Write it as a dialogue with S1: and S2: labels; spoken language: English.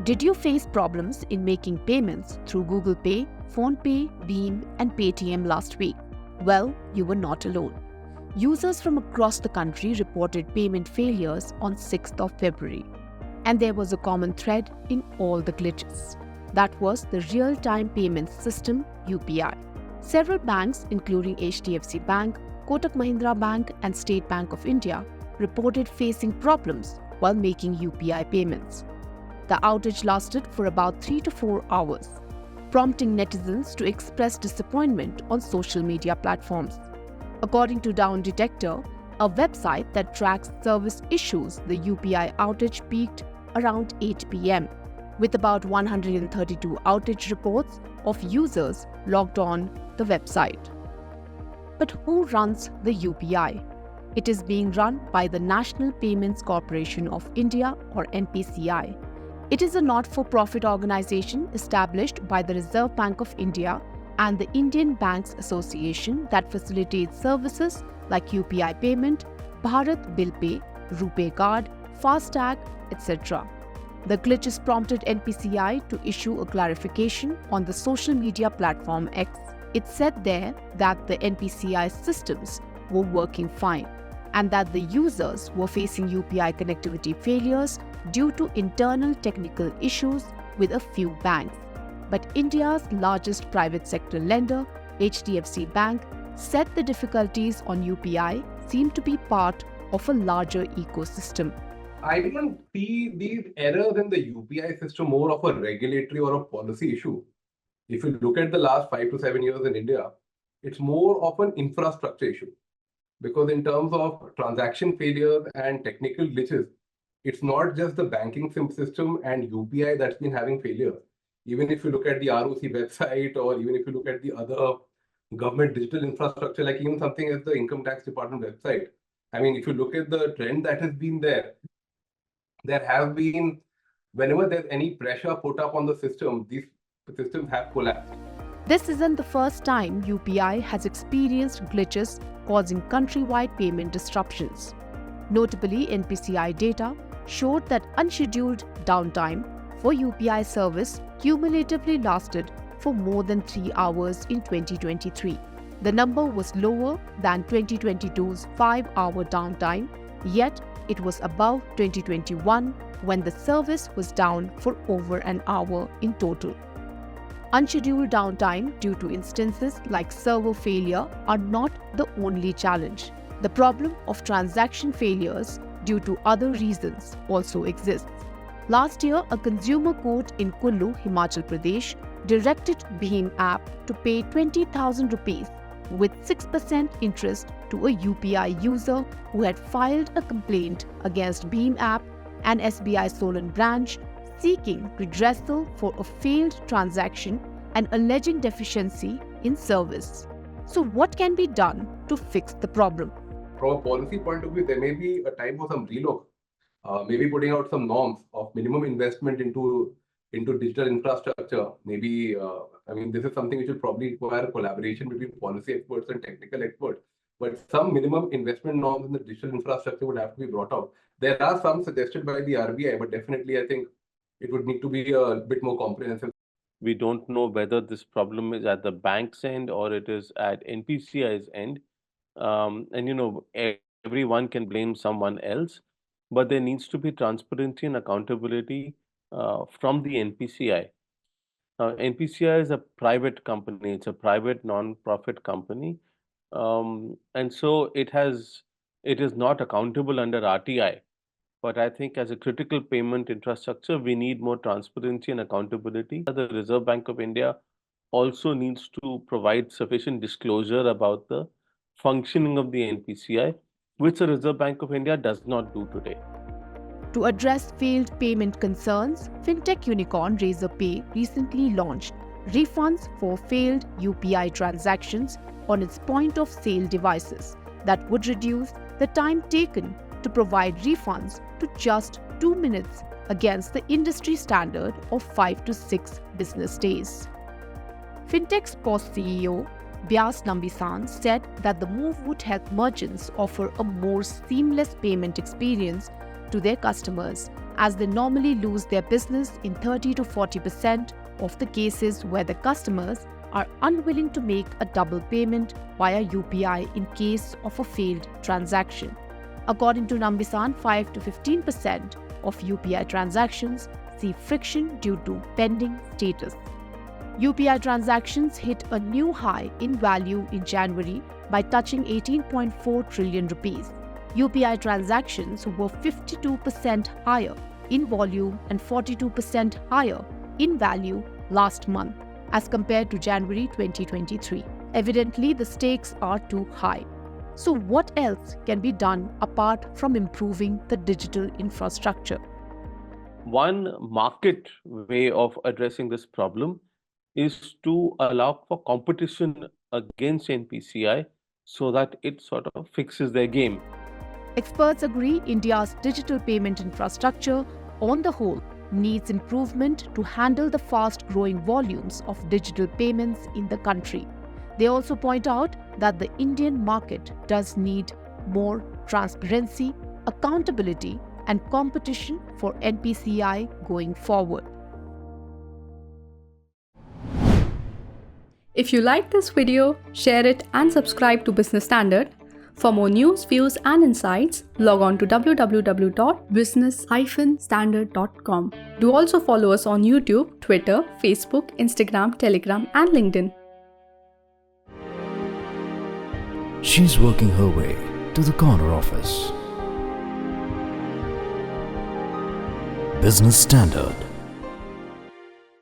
S1: Did you face problems in making payments through Google Pay, PhonePe, Beam, and Paytm last week? Well, you were not alone. Users from across the country reported payment failures on 6th of February. And there was a common thread in all the glitches. That was the real-time payments system, UPI. Several banks, including HDFC Bank, Kotak Mahindra Bank, and State Bank of India, reported facing problems while making UPI payments. The outage lasted for about 3 to 4 hours, prompting netizens to express disappointment on social media platforms. According to Down Detector, a website that tracks service issues, the UPI outage peaked around 8 p.m., with about 132 outage reports of users logged on the website. But who runs the UPI? It is being run by the National Payments Corporation of India, or NPCI. It is a not-for-profit organization established by the Reserve Bank of India and the Indian Banks Association that facilitates services like UPI payment, Bharat Bill Pay, RuPay Card, FASTag, etc. The glitches prompted NPCI to issue a clarification on the social media platform X. It said there that the NPCI systems were working fine and that the users were facing UPI connectivity failures due to internal technical issues with a few banks. But India's largest private sector lender, HDFC Bank, said the difficulties on UPI seem to be part of a larger ecosystem.
S2: I don't see these errors in the UPI system more of a regulatory or a policy issue. If you look at the last 5 to 7 years in India, it's more of an infrastructure issue. Because in terms of transaction failures and technical glitches, it's not just the banking system and UPI that's been having failures. Even if you look at the ROC website, or even if you look at the other government digital infrastructure, like even something as the income tax department website. I mean, if you look at the trend that has been there have been, whenever there's any pressure put up on the system, these systems have collapsed.
S1: This isn't the first time UPI has experienced glitches causing countrywide payment disruptions. Notably, NPCI data showed that unscheduled downtime for UPI service cumulatively lasted for more than 3 hours in 2023. The number was lower than 2022's 5-hour downtime, yet it was above 2021 when the service was down for over an hour in total. Unscheduled downtime due to instances like server failure are not the only challenge. The problem of transaction failures due to other reasons also exists. Last year, a consumer court in Kullu, Himachal Pradesh, directed Bhim app to pay 20,000 rupees with 6% interest to a UPI user who had filed a complaint against Bhim app and SBI Solan branch seeking redressal for a failed transaction and alleging deficiency in service. So what can be done to fix the problem?
S2: From a policy point of view, there may be a time for some relook, maybe putting out some norms of minimum investment into digital infrastructure. Maybe, this is something which will probably require collaboration between policy experts and technical experts. But some minimum investment norms in the digital infrastructure would have to be brought out. There are some suggested by the RBI, but definitely I think it would need to be a bit more comprehensive.
S3: We don't know whether this problem is at the bank's end or it is at NPCI's end. Everyone can blame someone else, but there needs to be transparency and accountability from the NPCI. NPCI is a private company. It's a private non-profit company. And so it is not accountable under RTI. But I think as a critical payment infrastructure, we need more transparency and accountability. The Reserve Bank of India also needs to provide sufficient disclosure about the functioning of the NPCI, which the Reserve Bank of India does not do today.
S1: To address failed payment concerns, fintech unicorn Razorpay recently launched refunds for failed UPI transactions on its point-of-sale devices that would reduce the time taken to provide refunds to just 2 minutes against the industry standard of 5 to 6 business days. Fintech's post CEO Vyas Nambisan said that the move would help merchants offer a more seamless payment experience to their customers as they normally lose their business in 30 to 40% of the cases where the customers are unwilling to make a double payment via UPI in case of a failed transaction. According to Nambisan, 5 to 15% of UPI transactions see friction due to pending status. UPI transactions hit a new high in value in January by touching 18.4 trillion rupees. UPI transactions were 52% higher in volume and 42% higher in value last month as compared to January 2023. Evidently, the stakes are too high. So what else can be done apart from improving the digital infrastructure?
S3: One market way of addressing this problem is to allow for competition against NPCI so that it sort of fixes their game.
S1: Experts agree India's digital payment infrastructure, on the whole, needs improvement to handle the fast-growing volumes of digital payments in the country. They also point out that the Indian market does need more transparency, accountability, and competition for NPCI going forward.
S4: If you like this video, share it and subscribe to Business Standard. For more news, views and insights, log on to www.business-standard.com. Do also follow us on YouTube, Twitter, Facebook, Instagram, Telegram and LinkedIn.
S5: She's working her way to the corner office. Business Standard.